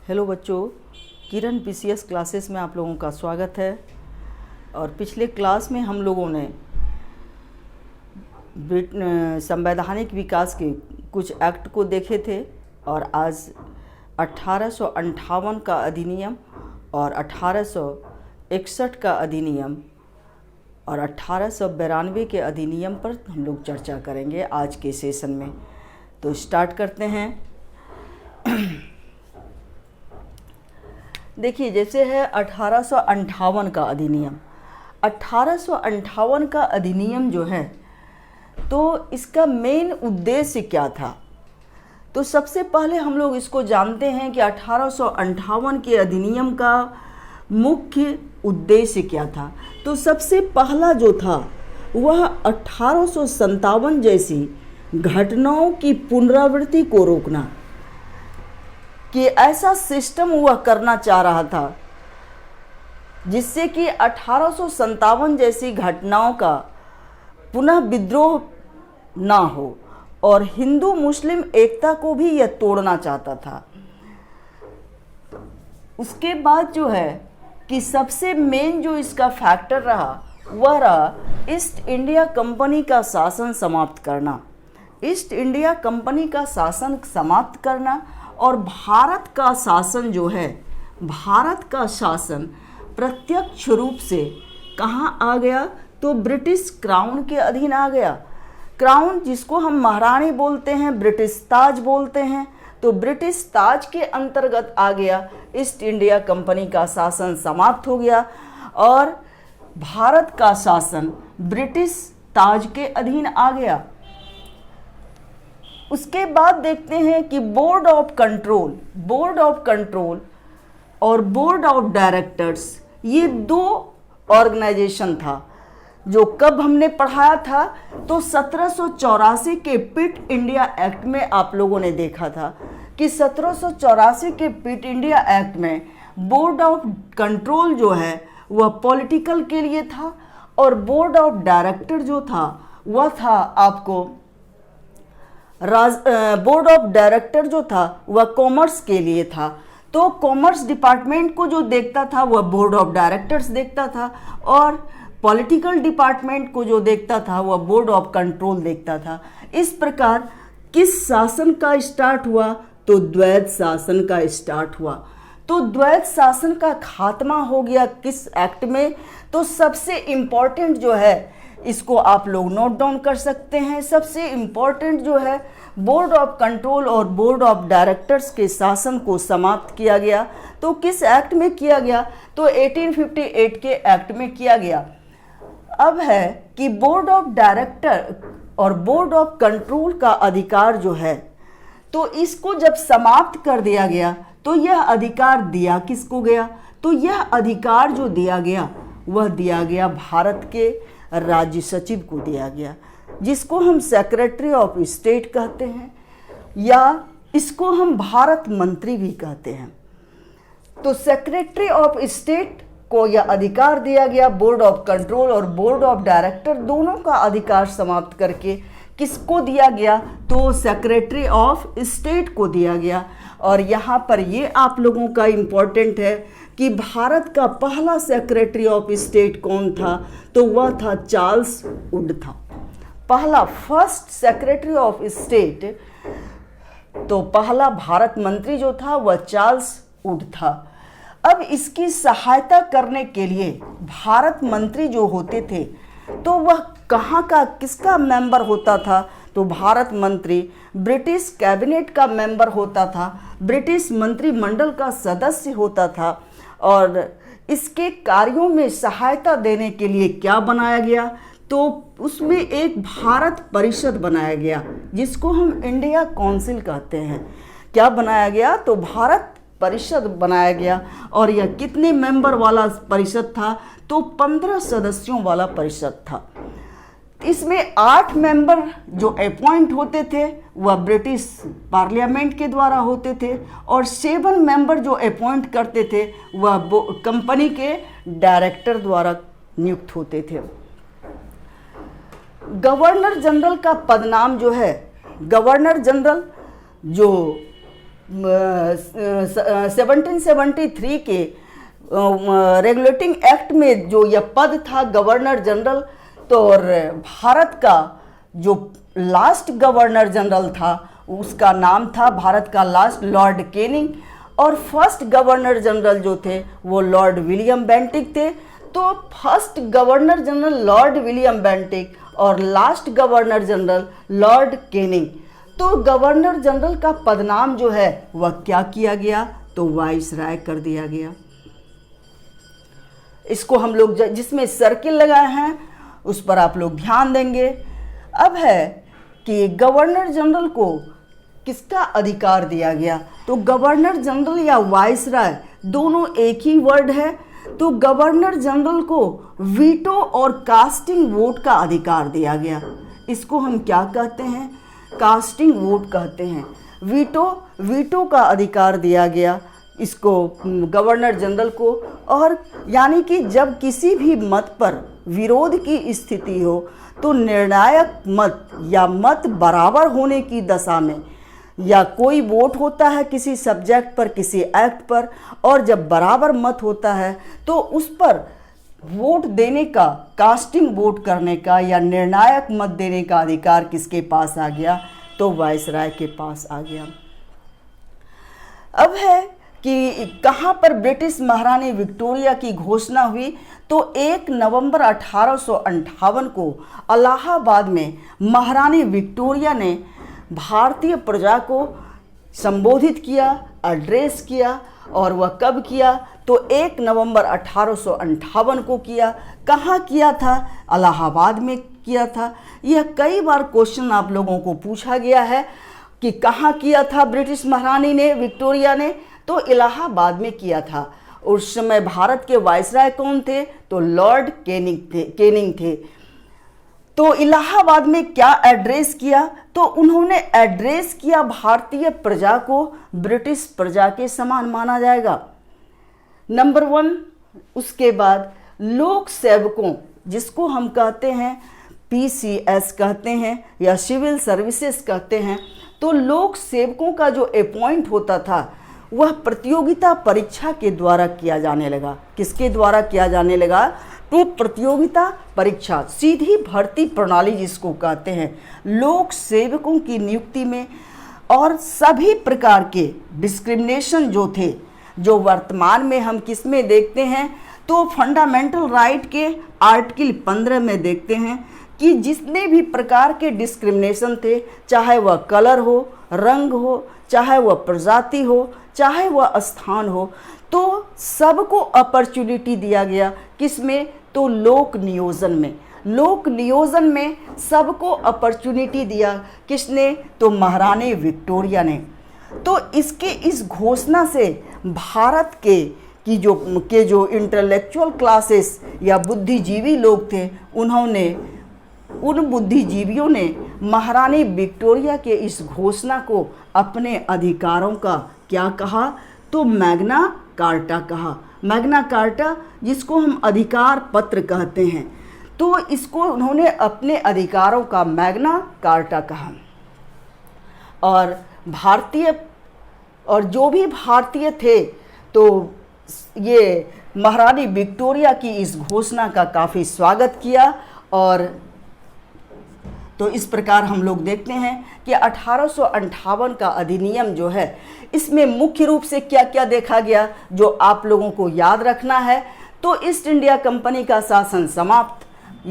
Hello बच्चों, किरण PCS classes में आप लोगों का स्वागत है। और पिछले क्लास में हम लोगों ने संवैधानिक विकास के कुछ एक्ट को देखे थे और आज 1858 का अधिनियम और 1861 का अधिनियम और 1892 के अधिनियम पर हम लोग चर्चा करेंगे आज के सेशन में। तो स्टार्ट करते हैं। देखिए, जैसे है 1858 का अधिनियम। 1858 का अधिनियम जो है, तो इसका मेन उद्देश्य क्या था? तो सबसे पहले हम लोग इसको जानते हैं कि 1858 के अधिनियम का मुख्य उद्देश्य क्या था। तो सबसे पहला जो था वह 1857 जैसी घटनाओं की पुनरावृत्ति को रोकना, कि ऐसा सिस्टम वह करना चाह रहा था जिससे कि 1857 जैसी घटनाओं का पुनः विद्रोह ना हो, और हिंदू मुस्लिम एकता को भी यह तोड़ना चाहता था। उसके बाद जो है कि सबसे मेन जो इसका फैक्टर रहा वह रहा ईस्ट इंडिया कंपनी का शासन समाप्त करना। ईस्ट इंडिया कंपनी का शासन समाप्त करना और भारत का शासन जो है, भारत का शासन प्रत्यक्ष रूप से कहाँ आ गया? तो ब्रिटिश क्राउन के अधीन आ गया। क्राउन जिसको हम महारानी बोलते हैं, ब्रिटिश ताज बोलते हैं, तो ब्रिटिश ताज के अंतर्गत आ गया। ईस्ट इंडिया कंपनी का शासन समाप्त हो गया और भारत का शासन ब्रिटिश ताज के अधीन आ गया। उसके बाद देखते हैं कि बोर्ड ऑफ कंट्रोल और बोर्ड ऑफ डायरेक्टर्स, ये दो ऑर्गेनाइजेशन था जो कब हमने पढ़ाया था? तो 1784 के पिट इंडिया एक्ट में आप लोगों ने देखा था कि 1784 के पिट इंडिया एक्ट में बोर्ड ऑफ कंट्रोल जो है वह पॉलिटिकल के लिए था और बोर्ड ऑफ डायरेक्टर जो था वह था आपको बोर्ड ऑफ डायरेक्टर जो था वह कॉमर्स के लिए था। तो कॉमर्स डिपार्टमेंट को जो देखता था वह बोर्ड ऑफ डायरेक्टर्स देखता था और पॉलिटिकल डिपार्टमेंट को जो देखता था वह बोर्ड ऑफ कंट्रोल देखता था। इस प्रकार किस शासन का स्टार्ट हुआ? तो द्वैध शासन का स्टार्ट हुआ। तो द्वैध शासन का खात्मा हो गया किस एक्ट में? तो सबसे इम्पॉर्टेंट जो है, इसको आप लोग नोट डाउन कर सकते हैं, सबसे इम्पॉर्टेंट जो है बोर्ड ऑफ कंट्रोल और बोर्ड ऑफ डायरेक्टर्स के शासन को समाप्त किया गया। तो किस एक्ट में किया गया? तो 1858 के एक्ट में किया गया। अब है कि बोर्ड ऑफ डायरेक्टर और बोर्ड ऑफ कंट्रोल का अधिकार जो है, तो इसको जब समाप्त कर दिया गया तो यह अधिकार दिया किसको गया? तो यह अधिकार जो दिया गया वह दिया गया भारत के राज्य सचिव को दिया गया, जिसको हम सेक्रेटरी ऑफ स्टेट कहते हैं या इसको हम भारत मंत्री भी कहते हैं। तो सेक्रेटरी ऑफ स्टेट को यह अधिकार दिया गया। बोर्ड ऑफ कंट्रोल और बोर्ड ऑफ डायरेक्टर दोनों का अधिकार समाप्त करके किसको दिया गया? तो सेक्रेटरी ऑफ स्टेट को दिया गया। और यहाँ पर ये आप लोगों का इम्पोर्टेंट है कि भारत का पहला सेक्रेटरी ऑफ स्टेट कौन था? तो वह था चार्ल्स वुड था। पहला फर्स्ट सेक्रेटरी ऑफ स्टेट, तो पहला भारत मंत्री जो था वह चार्ल्स वुड था। अब इसकी सहायता करने के लिए भारत मंत्री जो होते थे तो वह कहाँ का किसका मेंबर होता था? तो भारत मंत्री ब्रिटिश कैबिनेट का मेंबर होता था, ब्रिटिश मंत्रिमंडल का सदस्य होता था। और इसके कार्यों में सहायता देने के लिए क्या बनाया गया? तो उसमें एक भारत परिषद बनाया गया, जिसको हम इंडिया काउंसिल कहते हैं। क्या बनाया गया? तो भारत परिषद बनाया गया। और यह कितने मेंबर वाला परिषद था? तो 15 सदस्यों वाला परिषद था। इसमें 8 मेंबर जो अपॉइंट होते थे वह ब्रिटिश पार्लियामेंट के द्वारा होते थे और 7 मेंबर जो अपॉइंट करते थे वह कंपनी के डायरेक्टर द्वारा नियुक्त होते थे। गवर्नर जनरल का पदनाम जो है, गवर्नर जनरल जो 1773 के रेगुलेटिंग एक्ट में जो यह पद था गवर्नर जनरल, तो और भारत का जो लास्ट गवर्नर जनरल था उसका नाम था भारत का लास्ट लॉर्ड कैनिंग, और फर्स्ट गवर्नर जनरल जो थे वो लॉर्ड विलियम बेंटिक थे। तो first governor general Lord William Bentinck और last governor general Lord Canning. तो गवर्नर जनरल का पदनाम जो है वह क्या किया गया, तो वाइसराय कर दिया गया। इसको हम लोग जिसमें सर्किल लगाए हैं उस पर आप लोग ध्यान देंगे। अब है कि गवर्नर जनरल को किसका अधिकार दिया गया, तो गवर्नर जनरल या वाइसराय दोनों एक ही वर्ड है। तो गवर्नर जनरल को वीटो और कास्टिंग वोट का अधिकार दिया गया। इसको हम क्या कहते हैं, कास्टिंग वोट कहते हैं। वीटो का अधिकार दिया गया इसको गवर्नर जनरल को। और यानी कि जब किसी भी मत पर विरोध की स्थिति हो तो निर्णायक मत या मत बराबर होने की दशा में, या कोई वोट होता है किसी सब्जेक्ट पर, किसी एक्ट पर, और जब बराबर मत होता है तो उस पर वोट देने का, कास्टिंग वोट करने का या निर्णायक मत देने का अधिकार किसके पास आ गया, तो वाइसराय के पास आ गया। अब है कि कहाँ पर ब्रिटिश महारानी विक्टोरिया की घोषणा हुई, तो 1 नवंबर 1858 को इलाहाबाद में महारानी विक्टोरिया ने भारतीय प्रजा को संबोधित किया, एड्रेस किया। और वह कब किया, तो 1 नवंबर 1858 को किया। कहाँ किया था, इलाहाबाद में किया था। यह कई बार क्वेश्चन आप लोगों को पूछा गया है कि कहाँ किया था ब्रिटिश महारानी ने, विक्टोरिया ने, तो इलाहाबाद में किया था। उस समय भारत के वाइसराय कौन थे, तो लॉर्ड कैनिंग थे। तो इलाहाबाद में क्या एड्रेस किया, तो उन्होंने एड्रेस किया भारतीय प्रजा को ब्रिटिश प्रजा के समान माना जाएगा, नंबर 1। उसके बाद लोक सेवकों, जिसको हम कहते हैं PCS कहते हैं या सिविल सर्विसेज कहते हैं, तो लोक सेवकों का जो अपॉइंट होता था वह प्रतियोगिता परीक्षा के द्वारा किया जाने लगा। किसके द्वारा किया जाने लगा, तो प्रतियोगिता परीक्षा, सीधी भर्ती प्रणाली जिसको कहते हैं, लोक सेवकों की नियुक्ति में। और सभी प्रकार के डिस्क्रिमिनेशन जो थे, जो वर्तमान में हम किस में देखते हैं, तो फंडामेंटल राइट के आर्टिकल 15 में देखते हैं कि जितने भी प्रकार के डिस्क्रिमिनेशन थे, चाहे वह कलर हो, रंग हो, चाहे वह प्रजाति हो, चाहे वह स्थान हो, तो सबको अपॉर्चुनिटी दिया गया। किसमें, तो लोक नियोजन में। लोक नियोजन में सबको अपॉर्चुनिटी दिया किसने, तो महारानी विक्टोरिया ने। तो इसके इस घोषणा से भारत के जो इंटेलेक्चुअल क्लासेस या बुद्धिजीवी लोग थे, उन बुद्धिजीवियों ने महारानी विक्टोरिया के इस घोषणा को अपने अधिकारों का क्या कहा, तो मैग्ना कार्टा कहा। मैग्ना कार्टा जिसको हम अधिकार पत्र कहते हैं, तो इसको उन्होंने अपने अधिकारों का मैग्ना कार्टा कहा। और जो भी भारतीय थे, तो ये महारानी विक्टोरिया की इस घोषणा का काफ़ी स्वागत किया। और तो इस प्रकार हम लोग देखते हैं कि 1858 का अधिनियम जो है, इसमें मुख्य रूप से क्या क्या देखा गया, जो आप लोगों को याद रखना है। तो ईस्ट इंडिया कंपनी का शासन समाप्त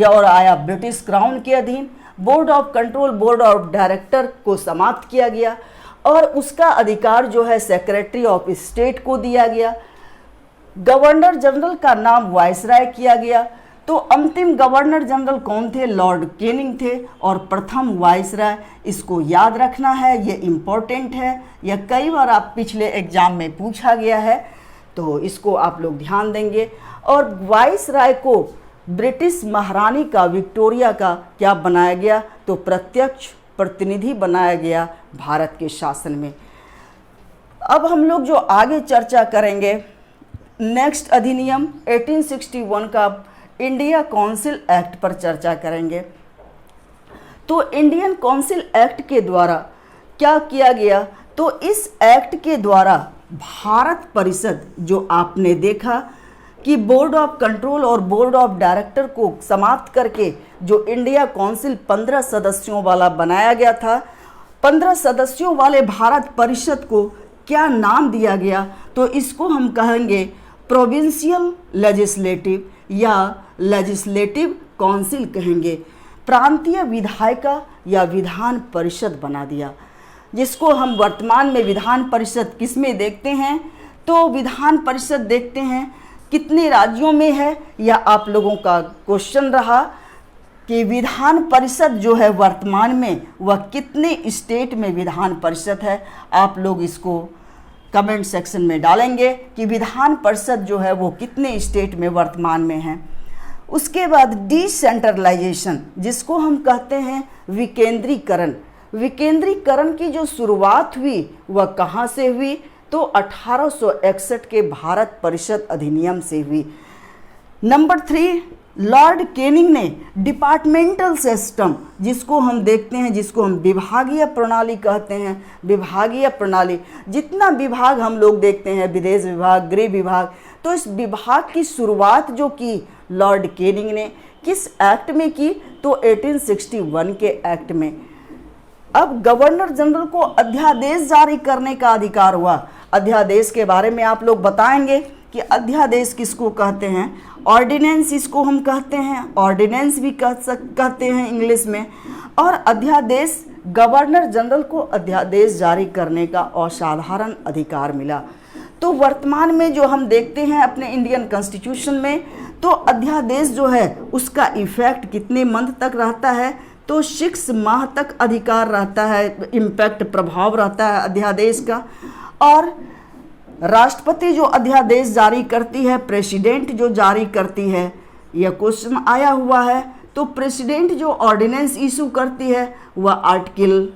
और आया ब्रिटिश क्राउन के अधीन। Board of control, board of director को समाप्त किया गया और उसका अधिकार जो है सेक्रेटरी ऑफ स्टेट को दिया गया। गवर्नर जनरल का नाम वाइसराय किया गया। तो अंतिम गवर्नर जनरल कौन थे, लॉर्ड कैनिंग थे। और प्रथम वाइसराय, इसको याद रखना है, ये इम्पोर्टेंट है, यह कई बार आप पिछले एग्जाम में पूछा गया है, तो इसको आप लोग ध्यान देंगे। और वाइसराय को ब्रिटिश महारानी का, विक्टोरिया का क्या बनाया गया, तो प्रत्यक्ष प्रतिनिधि बनाया गया भारत के शासन में। अब हम लोग जो आगे चर्चा करेंगे, नेक्स्ट अधिनियम 1861 का इंडिया काउंसिल एक्ट पर चर्चा करेंगे। तो इंडियन काउंसिल एक्ट के द्वारा क्या किया गया, तो इस एक्ट के द्वारा भारत परिषद, जो आपने देखा कि बोर्ड ऑफ कंट्रोल और बोर्ड ऑफ डायरेक्टर को समाप्त करके जो इंडिया काउंसिल 15 सदस्यों वाला बनाया गया था, 15 सदस्यों वाले भारत परिषद को क्या नाम दिया गया, तो इसको हम कहेंगे प्रोविंशियल लेजिस्लेटिव या लेजिस्लेटिव काउंसिल कहेंगे। प्रांतीय विधायिका या विधान परिषद बना दिया, जिसको हम वर्तमान में विधान परिषद किस में देखते हैं, तो विधान परिषद देखते हैं कितने राज्यों में है, या आप लोगों का क्वेश्चन रहा कि विधान परिषद जो है वर्तमान में वह कितने स्टेट में विधान परिषद है। आप लोग इसको कमेंट सेक्शन में डालेंगे कि विधान परिषद जो है वो कितने स्टेट में वर्तमान में है। उसके बाद डिसेंट्रलाइजेशन, जिसको हम कहते हैं विकेंद्रीकरण। विकेंद्रीकरण की जो शुरुआत हुई वह कहाँ से हुई, तो 1861 के भारत परिषद अधिनियम से हुई। नंबर 3, लॉर्ड कैनिंग ने डिपार्टमेंटल सिस्टम, जिसको हम देखते हैं, जिसको हम विभागीय प्रणाली कहते हैं, विभागीय प्रणाली, जितना विभाग हम लोग देखते हैं, विदेश विभाग, गृह विभाग, तो इस विभाग की शुरुआत जो की लॉर्ड कैनिंग ने किस एक्ट में की, तो 1861 के एक्ट में। अब गवर्नर जनरल को अध्यादेश जारी करने का अधिकार हुआ। अध्यादेश के बारे में आप लोग बताएंगे कि अध्यादेश किसको कहते हैं, ऑर्डिनेंस इसको हम कहते हैं, ऑर्डिनेंस भी कहते हैं इंग्लिश में। और अध्यादेश, गवर्नर जनरल को अध्यादेश जारी करने का असाधारण अधिकार मिला। तो वर्तमान में जो हम देखते हैं अपने इंडियन कॉन्स्टिट्यूशन में, तो अध्यादेश जो है उसका इफेक्ट कितने मंथ तक रहता है, तो 6 माह तक अधिकार रहता है, इम्पैक्ट प्रभाव रहता है अध्यादेश का। और राष्ट्रपति जो अध्यादेश जारी करती है, प्रेसिडेंट जो जारी करती है, यह क्वेश्चन आया हुआ है। तो प्रेसिडेंट जो ऑर्डिनेंस इशू करती है वह आर्टिकल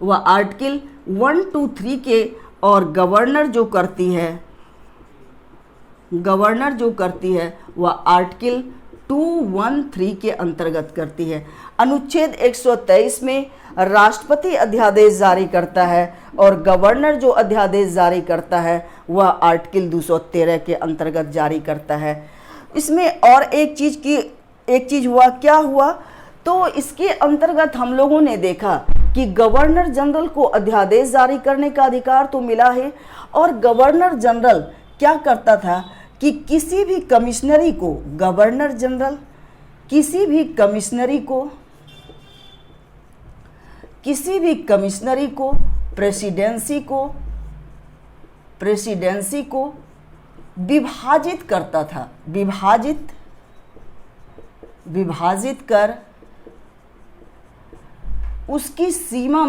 1, 2, 3 के, और गवर्नर जो करती है वह आर्टिकल 213 के अंतर्गत करती है। अनुच्छेद 123 में राष्ट्रपति अध्यादेश जारी करता है और गवर्नर जो अध्यादेश जारी करता है वह आर्टिकल 213 के अंतर्गत जारी करता है। इसमें और एक चीज़ हुआ, क्या हुआ, तो इसके अंतर्गत हम लोगों ने देखा कि गवर्नर जनरल को अध्यादेश जारी करने का अधिकार तो मिला है, और गवर्नर जनरल क्या करता था कि किसी भी कमिश्नरी को, गवर्नर जनरल किसी भी कमिश्नरी को प्रेसिडेंसी को विभाजित करता था, विभाजित कर उसकी सीमा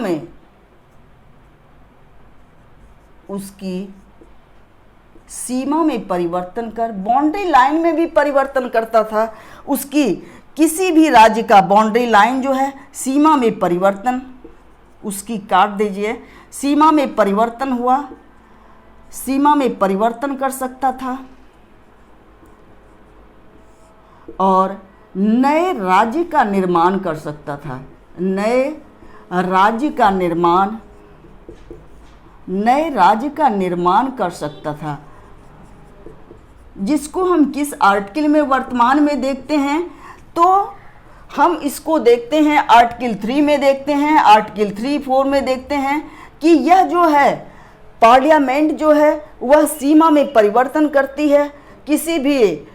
में परिवर्तन कर, बाउंड्री लाइन में भी परिवर्तन करता था। उसकी किसी भी राज्य का बाउंड्री लाइन जो है, सीमा में परिवर्तन, उसकी काट दीजिए, सीमा में परिवर्तन हुआ, सीमा में परिवर्तन कर सकता था और नए राज्य का निर्माण कर सकता था, नए राज्य का निर्माण कर सकता था, जिसको हम किस आर्टिकल में वर्तमान में देखते हैं, तो हम इसको देखते हैं आर्टिकल 3 में देखते हैं, आर्टिकल 3-4 में देखते हैं कि यह जो है पार्लियामेंट जो है वह सीमा में परिवर्तन करती है, किसी भी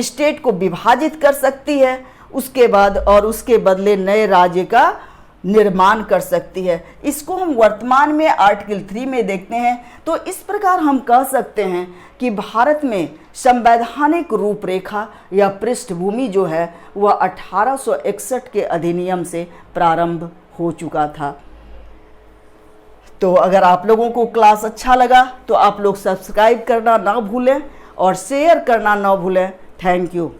स्टेट को विभाजित कर सकती है, उसके बाद और उसके बदले नए राज्य का निर्माण कर सकती है। इसको हम वर्तमान में आर्टिकल 3 में देखते हैं। तो इस प्रकार हम कह सकते हैं कि भारत में संवैधानिक रूपरेखा या पृष्ठभूमि जो है वह 1861 के अधिनियम से प्रारंभ हो चुका था। तो अगर आप लोगों को क्लास अच्छा लगा तो आप लोग सब्सक्राइब करना ना भूलें और शेयर करना ना भूलें। Thank you.